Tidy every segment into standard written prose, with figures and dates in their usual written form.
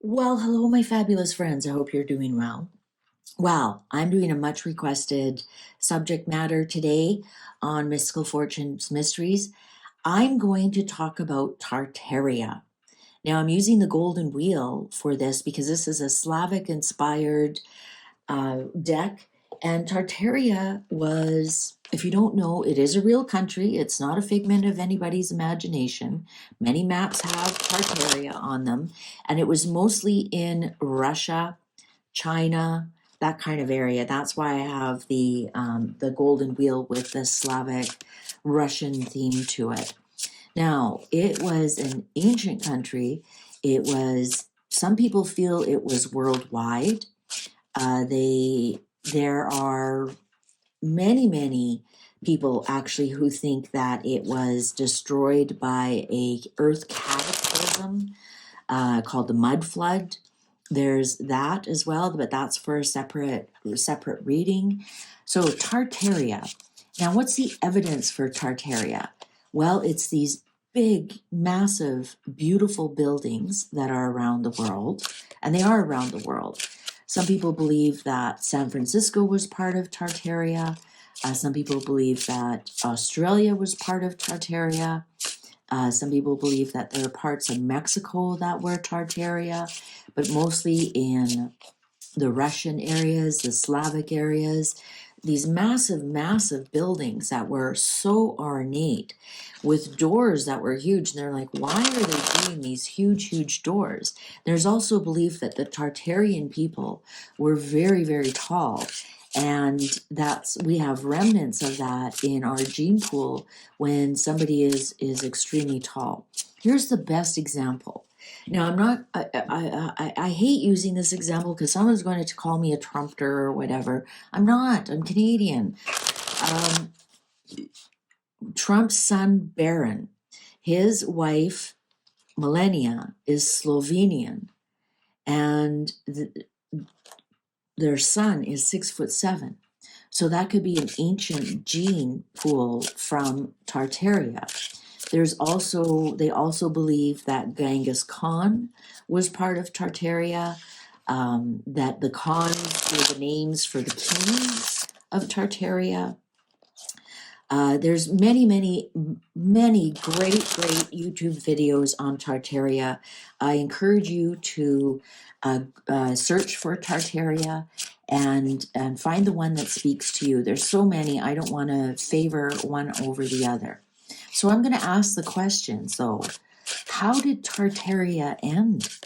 Well, hello, my fabulous friends. I hope you're doing well. Well, I'm doing a much requested subject matter today on Mystical Fortunes Mysteries. I'm going to talk about Tartaria. Now, I'm using the golden wheel for this because this is a Slavic inspired deck. And Tartaria was, if you don't know, it is a real country. It's not a figment of anybody's imagination. Many maps have Tartaria on them. And it was mostly in Russia, China, that kind of area. That's why I have the golden wheel with the Slavic Russian theme to it. Now, it was an ancient country. It was, some people feel it was worldwide. There are many people actually who think that it was destroyed by a earth cataclysm called the mud flood. There's that as well, but that's for a separate reading. So Tartaria. Now, what's the evidence for Tartaria? Well, it's these big, massive, beautiful buildings that are around the world, and they are around the world. Some people believe that San Francisco was part of Tartaria. Some people believe that Australia was part of Tartaria. Some people believe that there are parts of Mexico that were Tartaria, but mostly in the Russian areas, the Slavic areas, these massive buildings that were so ornate with doors that were huge. And they're like, why are they doing these huge doors? There's also belief that the Tartarian people were very tall. And we have remnants of that in our gene pool when somebody is extremely tall. Here's the best example. Now, I hate using this example because someone's going to call me a Trumper or whatever. I'm not. I'm Canadian. Trump's son, Barron, his wife, Melania, is Slovenian, and their son is 6'7". So that could be an ancient gene pool from Tartaria. They also believe that Genghis Khan was part of Tartaria, that the Khans were the names for the kings of Tartaria. There's many great YouTube videos on Tartaria. I encourage you to search for Tartaria and find the one that speaks to you. There's so many, I don't want to favor one over the other. So I'm going to ask the question, though. How did Tartaria end?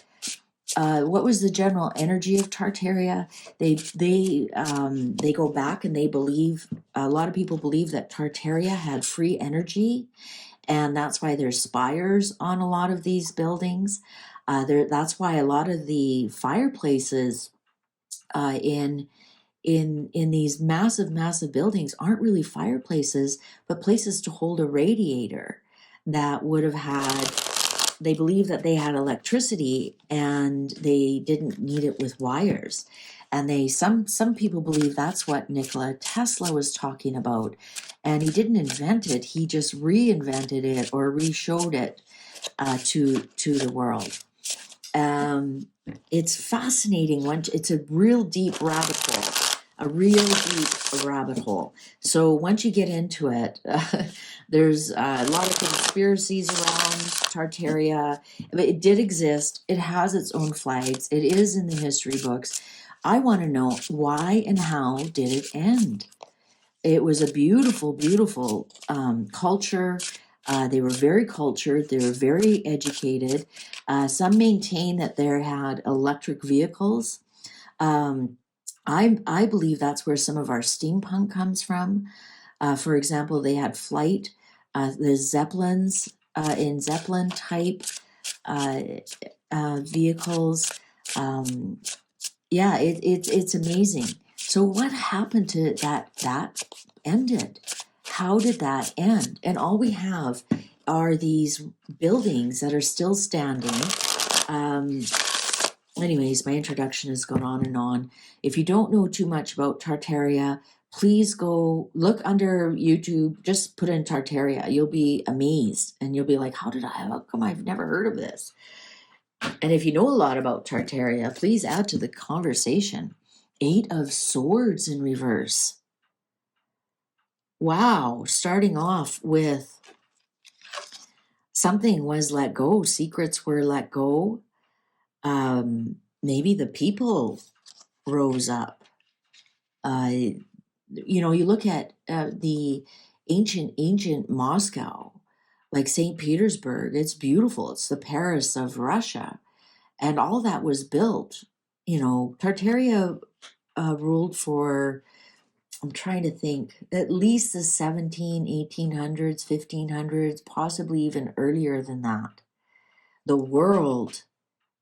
What was the general energy of Tartaria? They go back and they believe, a lot of people believe that Tartaria had free energy, and that's why there's spires on a lot of these buildings. That's why a lot of the fireplaces in these massive buildings aren't really fireplaces, but places to hold a radiator that would have had, they believe that they had electricity and they didn't need it with wires. And some people believe that's what Nikola Tesla was talking about. And he didn't invent it, he just reinvented it or re-showed it to the world. It's fascinating. It's a real deep rabbit hole. So once you get into it, there's a lot of conspiracies around Tartaria, but it did exist. It has its own flags. It is in the history books. I want to know why and how did it end? It was a beautiful culture. They were very cultured. They were very educated. Some maintain that they had electric vehicles. I believe that's where some of our steampunk comes from. For example, they had flight, the Zeppelins, in Zeppelin type vehicles. It's amazing. So what happened to that ended? How did that end? And all we have are these buildings that are still standing. Anyways, my introduction has gone on and on. If you don't know too much about Tartaria, please go look under YouTube, just put in Tartaria. You'll be amazed and you'll be like, how come I've never heard of this? And if you know a lot about Tartaria, please add to the conversation. 8 of Swords in reverse. Wow, starting off with something was let go, secrets were let go. Maybe the people rose up. You look at the ancient Moscow, like St. Petersburg, it's beautiful. It's the Paris of Russia. And all that was built. Tartaria ruled for, I'm trying to think, at least the 1800s, 1500s, possibly even earlier than that. The world,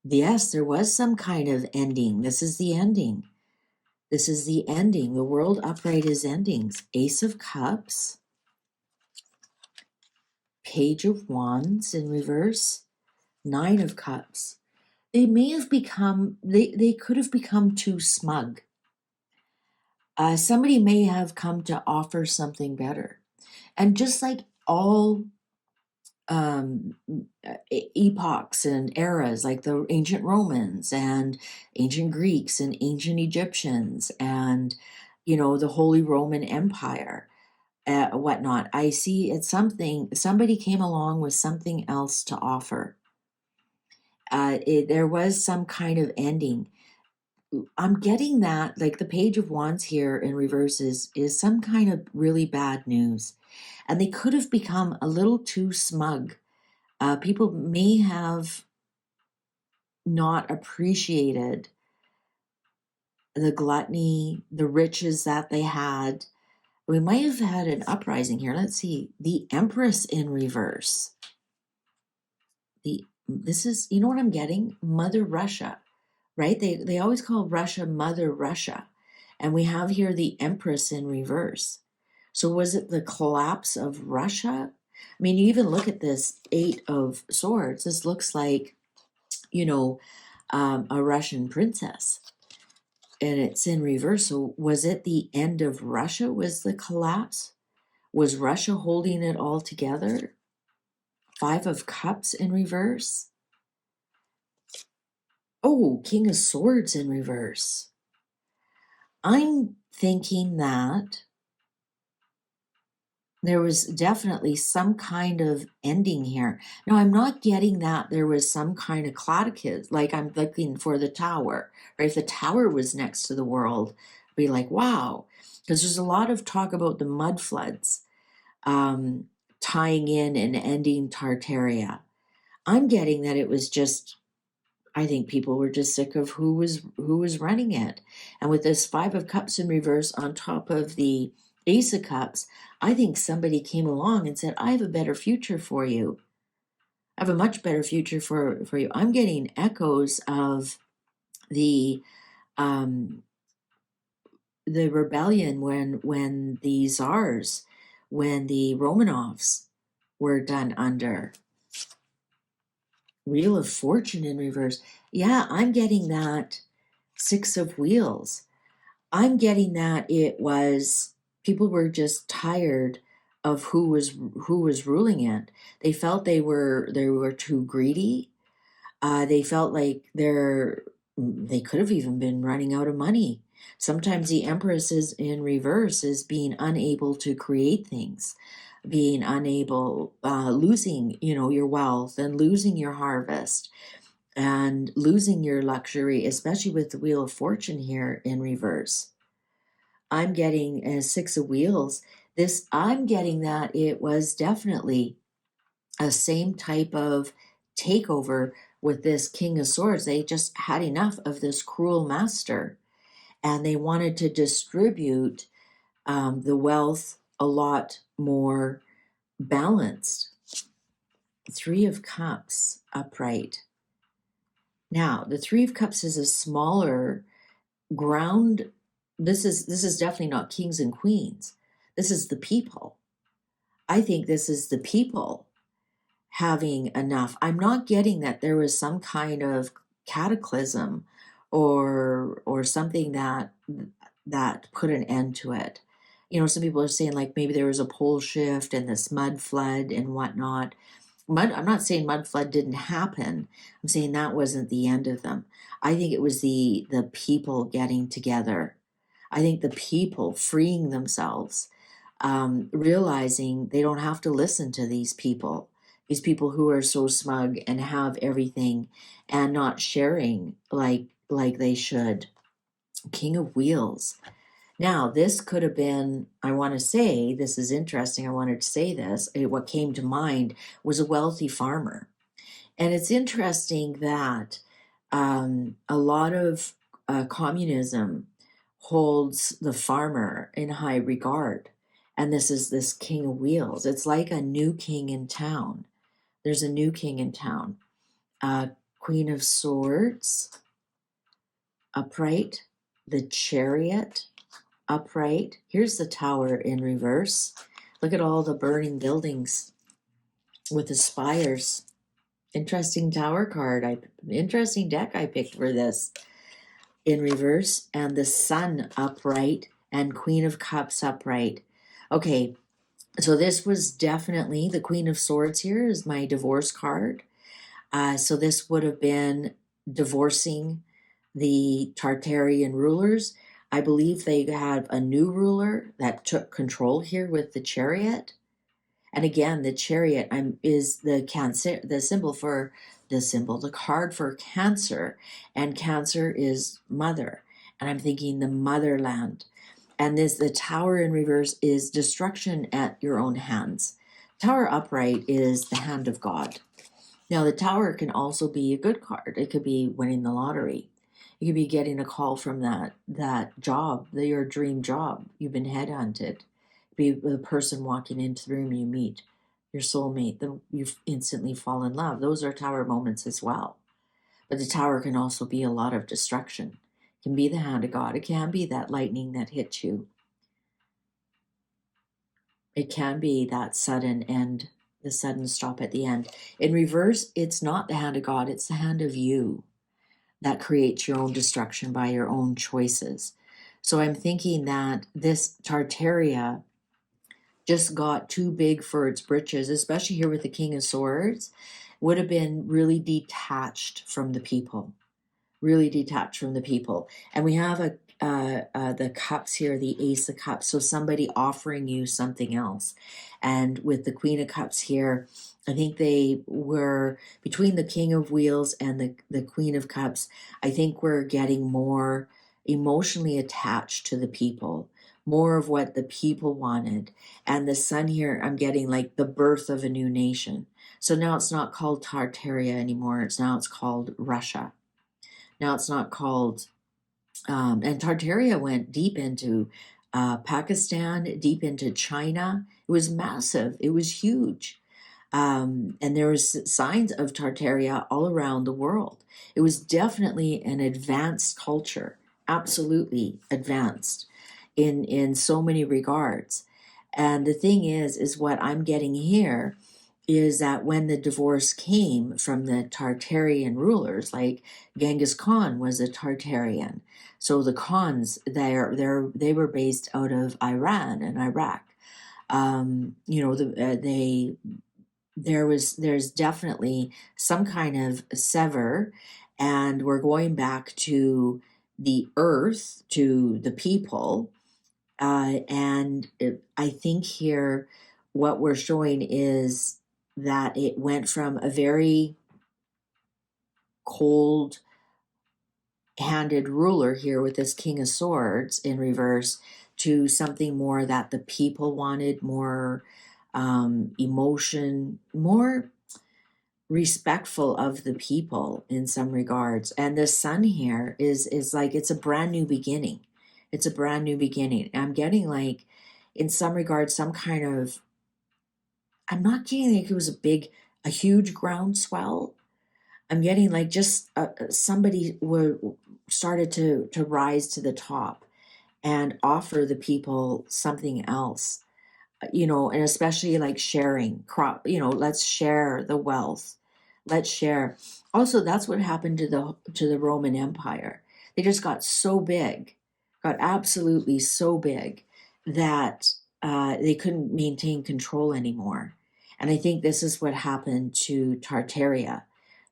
yes, there was some kind of ending. This is the ending. This is the ending. The world upright is endings. Ace of Cups, Page of Wands in reverse, 9 of Cups. They may have become, they could have become too smug. Somebody may have come to offer something better. And just like all epochs and eras, like the ancient Romans and ancient Greeks and ancient Egyptians and, the Holy Roman Empire, whatnot, I see it's somebody came along with something else to offer. There was some kind of ending. I'm getting that, like the Page of Wands here in reverse is some kind of really bad news. And they could have become a little too smug. People may have not appreciated the gluttony, the riches that they had. We might have had an uprising here. Let's see. The Empress in reverse. This is, you know what I'm getting? Mother Russia. Right? They always call Russia Mother Russia. And we have here the Empress in reverse. So was it the collapse of Russia? I mean, you even look at this 8 of Swords. This looks like, a Russian princess. And it's in reverse. So was it the end of Russia? Was the collapse? Was Russia holding it all together? 5 of Cups in reverse. Oh, King of Swords in reverse. I'm thinking that there was definitely some kind of ending here. Now, I'm not getting that there was some kind of cataclysm, like I'm looking for the tower, right? If the tower was next to the world, I'd be like, wow. Because there's a lot of talk about the mud floods tying in and ending Tartaria. I'm getting that it was just, I think people were just sick of who was running it. And with this 5 of Cups in reverse on top of the Ace of Cups, I think somebody came along and said, I have a better future for you. I have a much better future for you. I'm getting echoes of the rebellion when the czars, when the Romanovs were done under. Wheel of Fortune in reverse. Yeah, I'm getting that 6 of Wheels. I'm getting that it was people were just tired of who was ruling it. They felt they were too greedy. They felt like they could have even been running out of money. Sometimes the Empress is in reverse, is being unable to create things, being unable, losing, your wealth and losing your harvest and losing your luxury, especially with the Wheel of Fortune here in reverse. I'm getting a 6 of Wheels. I'm getting that it was definitely a same type of takeover with this King of Swords. They just had enough of this cruel master, and they wanted to distribute the wealth a lot more balanced. 3 of Cups upright. Now, the 3 of Cups is a smaller ground. This is definitely not kings and queens. This is the people. I think this is the people having enough. I'm not getting that there was some kind of cataclysm or something that put an end to it. Some people are saying like maybe there was a pole shift and this mud flood and whatnot. I'm not saying mud flood didn't happen. I'm saying that wasn't the end of them. I think it was the people getting together. I think the people freeing themselves, realizing they don't have to listen to these people who are so smug and have everything and not sharing like they should. King of Wheels. Now, this could have been, I want to say, this is interesting. I wanted to say this. What came to mind was a wealthy farmer. And it's interesting that a lot of communism holds the farmer in high regard. And this is this king of wheels. It's like a new king in town. There's a new king in town. Queen of Swords, upright. The Chariot, upright. Here's the Tower in reverse. Look at all the burning buildings with the spires. Interesting tower card. Interesting deck I picked for this. In reverse, and the Sun upright, and Queen of Cups upright. Okay, so this was definitely the Queen of Swords. Here is my divorce card. So this would have been divorcing the Tartarian rulers. I believe they have a new ruler that took control here with the Chariot. And again, the Chariot is the cancer, the card for Cancer, and Cancer is mother. And I'm thinking the motherland. And the Tower in reverse is destruction at your own hands. Tower upright is the hand of God. Now, the Tower can also be a good card. It could be winning the lottery. You could be getting a call from that job, your dream job. You've been headhunted. Be the person walking into the room you meet, your soulmate, you instantly fall in love. Those are Tower moments as well. But the Tower can also be a lot of destruction. It can be the hand of God. It can be that lightning that hits you. It can be that sudden end, the sudden stop at the end. In reverse, it's not the hand of God, it's the hand of you that creates your own destruction by your own choices. So I'm thinking that this Tartaria just got too big for its britches, especially here with the King of Swords, would have been really detached from the people. Really detached from the people. And we have the cups here, the Ace of Cups. So somebody offering you something else. And with the Queen of Cups here, I think they were between the King of Wheels and the Queen of Cups. I think we're getting more emotionally attached to the people, more of what the people wanted. And the Sun here, I'm getting like the birth of a new nation. So now it's not called Tartaria anymore. It's called Russia. Now it's not called, and Tartaria went deep into Pakistan, deep into China. It was massive. It was huge. And there was signs of Tartaria all around the world. It was definitely an advanced culture, absolutely advanced in so many regards. And the thing is what I'm getting here is that when the divorce came from the Tartarian rulers, like Genghis Khan was a Tartarian, so the Khans they were based out of Iran and Iraq. There's definitely some kind of sever, and we're going back to the earth, to the people, I think here what we're showing is that it went from a very cold handed ruler here with this King of Swords in reverse to something more that the people wanted, more emotion, more respectful of the people in some regards. And the Sun here is like it's a brand new beginning. It's a brand new beginning. I'm getting like in some regards some kind of, I'm not getting like it was a huge groundswell. I'm getting like just somebody started to rise to the top and offer the people something else, and especially like sharing let's share the wealth. Let's share. Also, that's what happened to the Roman Empire. They just got so big, got absolutely so big that they couldn't maintain control anymore. And I think this is what happened to Tartaria.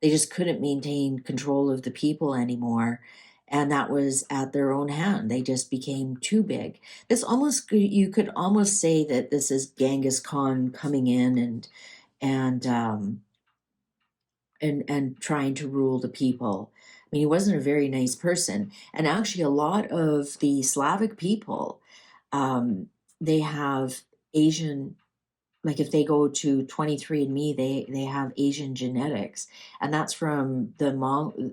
They just couldn't maintain control of the people anymore. And that was at their own hand. They just became too big. This almost, you could almost say that this is Genghis Khan coming in and and trying to rule the people. I mean, he wasn't a very nice person. And actually, a lot of the Slavic people, um, they have Asian, like if they go to 23andMe, they have Asian genetics, and that's from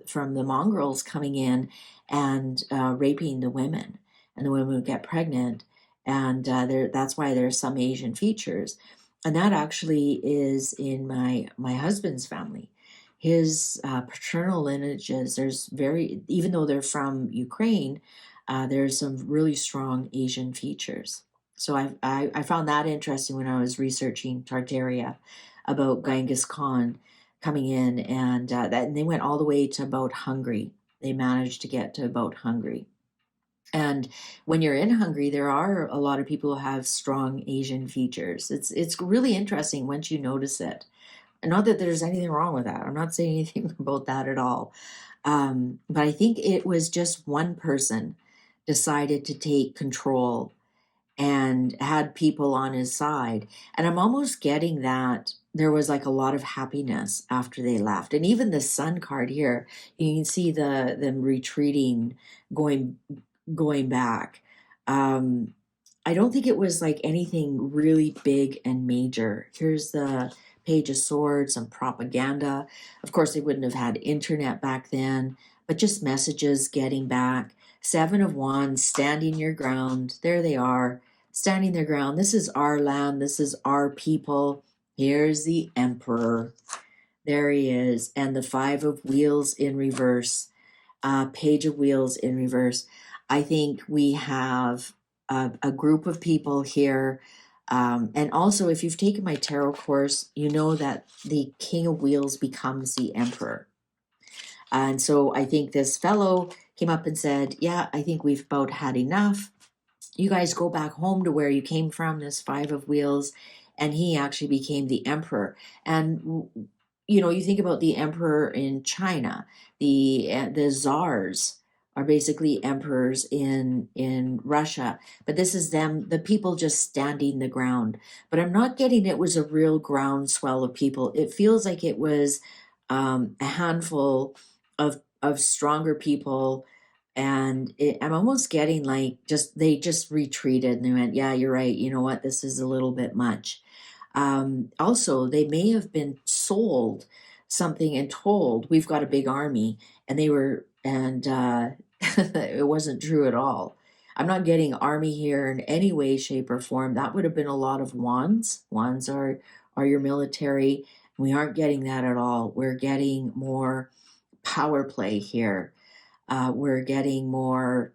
from the mongrels coming in and raping the women, and the women would get pregnant, and that's why there's some Asian features, and that actually is in my husband's family. His paternal lineages, there's very, even though they're from Ukraine, there's some really strong Asian features. So I found that interesting when I was researching Tartaria about Genghis Khan coming in, and they went all the way to about Hungary. They managed to get to about Hungary. And when you're in Hungary, there are a lot of people who have strong Asian features. It's really interesting once you notice it. And not that there's anything wrong with that. I'm not saying anything about that at all. But I think it was just one person decided to take control and had people on his side. And I'm almost getting that there was like a lot of happiness after they left. And even the sun card here, you can see them retreating, going going back. Um, I don't think it was like anything really big and major. Here's the Page of Swords and propaganda. Of course, they wouldn't have had internet back then, but just messages getting back. Seven of Wands, standing your ground. There they are, standing their ground. This is our land. This is our people. Here's the Emperor. There he is. And the Five of Wheels in reverse. Page of Wheels in reverse. I think we have a group of people here. And also, if you've taken my tarot course, you know that the King of Wheels becomes the Emperor. And so I think this fellow came up and said, yeah, I think we've about had enough. You guys go back home to where you came from, this Five of Wheels. And he actually became the Emperor. And you know, you think about the emperor in China, the czars are basically emperors in Russia, but this is them, the people just standing the ground. But I'm not getting it was a real groundswell of people. It feels like it was a handful of stronger people, and I'm almost getting like just they just retreated and they went, yeah, you're right. You know what? This is a little bit much. Also, they may have been sold something and told, we've got a big army, and they were, and it wasn't true at all. I'm not getting army here in any way, shape, or form. That would have been a lot of wands. Wands are your military. We aren't getting that at all. We're getting more power play here. We're getting more.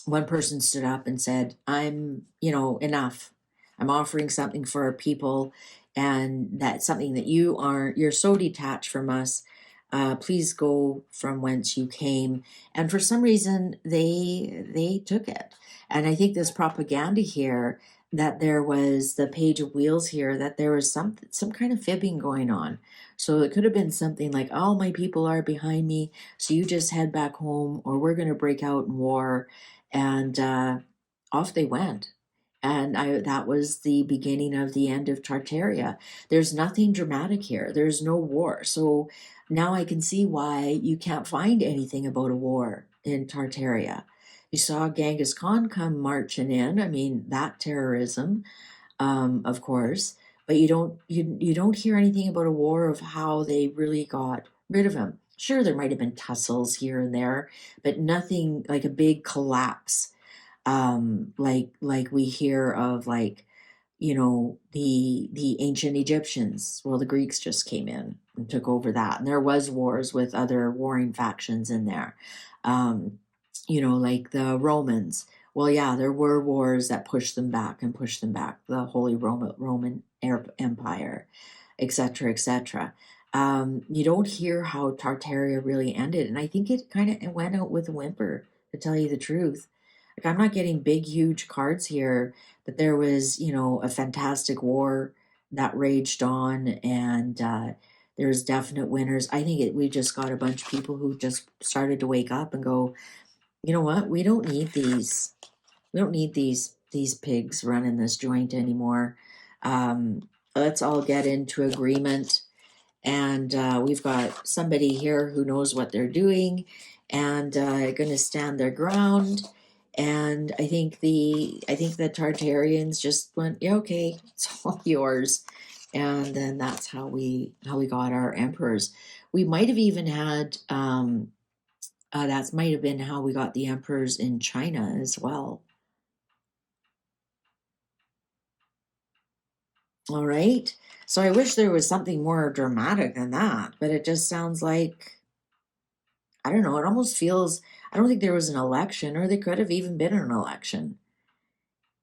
One person stood up and said, I'm, enough. I'm offering something for our people, and that's something that you're so detached from us. Please go from whence you came. And for some reason, they took it. And I think this propaganda here, that there was the Page of Wheels here, that there was some kind of fibbing going on. So it could have been something like, all my people are behind me, so you just head back home, or we're going to break out in war. And off they went. And that was the beginning of the end of Tartaria. There's nothing dramatic here. There's no war. So now I can see why you can't find anything about a war in Tartaria. You saw Genghis Khan come marching in. I mean, that terrorism, of course, but you don't hear anything about a war of how they really got rid of him. Sure, there might have been tussles here and there, but nothing like a big collapse, like we hear of, like, the ancient Egyptians. Well, the Greeks just came in and took over that, and there was wars with other warring factions in there. um like the Romans. Well, yeah, there were wars that pushed them back and pushed them back, the Holy Roman Empire, etc., etc. You don't hear how Tartaria really ended, and I think it kind of went out with a whimper, to tell you the truth. Like, I'm not getting big, huge cards here that there was, a fantastic war that raged on, and there's definite winners. I think we just got a bunch of people who just started to wake up and go, you know what, we don't need these. We don't need these pigs running this joint anymore. Let's all get into agreement, and we've got somebody here who knows what they're doing, and going to stand their ground. And I think the Tartarians just went, yeah, okay, it's all yours. And then that's how we got our emperors. We might have even had that might have been how we got the emperors in China as well. All right. So I wish there was something more dramatic than that, but it just sounds like, I don't know, it almost feels, I don't think there was an election, or there could have even been an election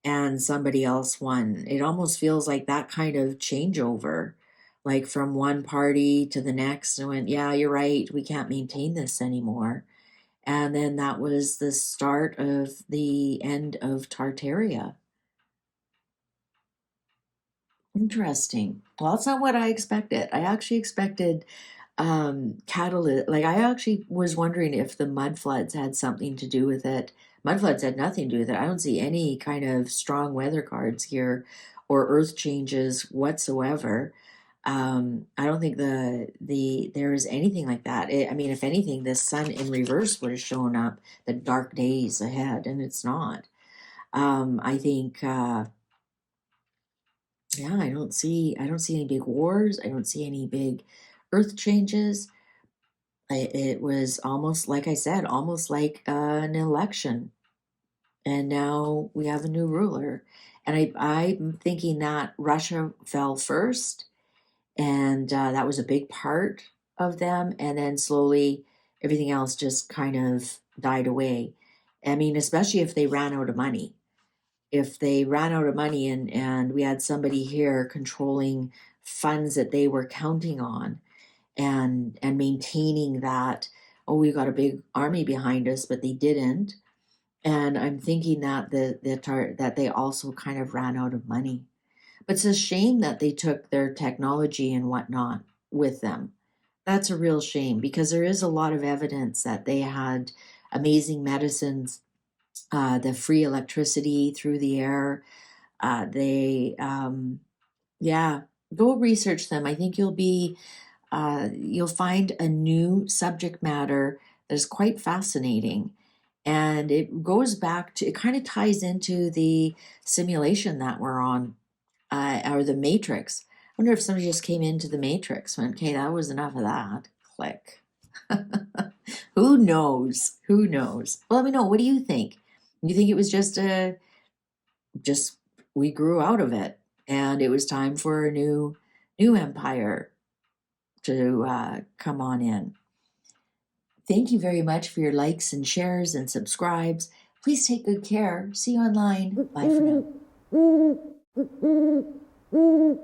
and somebody else won. It almost feels like that kind of changeover, like from one party to the next, and went, yeah, you're right, we can't maintain this anymore. And then that was the start of the end of Tartaria. Interesting. Well, that's not what I expected. I actually expected catalyst. Like, I actually was wondering if the mud floods had something to do with it. Mud floods had nothing to do with it. I don't see any kind of strong weather cards here or earth changes whatsoever. I don't think there is anything like that. I mean, if anything, the sun in reverse would have shown up the dark days ahead, and it's not. I think yeah, I don't see any big wars. I don't see any big earth changes. It was almost like I said, almost like an election, and now we have a new ruler. And I'm thinking that Russia fell first, and that was a big part of them, and then slowly everything else just kind of died away. I mean, especially if they ran out of money. If they ran out of money, and we had somebody here controlling funds that they were counting on, and maintaining that, oh, we got a big army behind us, but they didn't. And I'm thinking that that they also kind of ran out of money. But it's a shame that they took their technology and whatnot with them. That's a real shame, because there is a lot of evidence that they had amazing medicines, the free electricity through the air. They Yeah, go research them. I think you'll find a new subject matter that is quite fascinating. And it goes back to, it kind of ties into the simulation that we're on, or the Matrix. I wonder if somebody just came into the Matrix, went, okay, that was enough of that. Click. Who knows? Who knows? Well, let me know. What do you think? You think it was just we grew out of it, and it was time for a new empire to come on in? Thank you very much for your likes and shares and subscribes. Please take good care. See you online. Bye for now.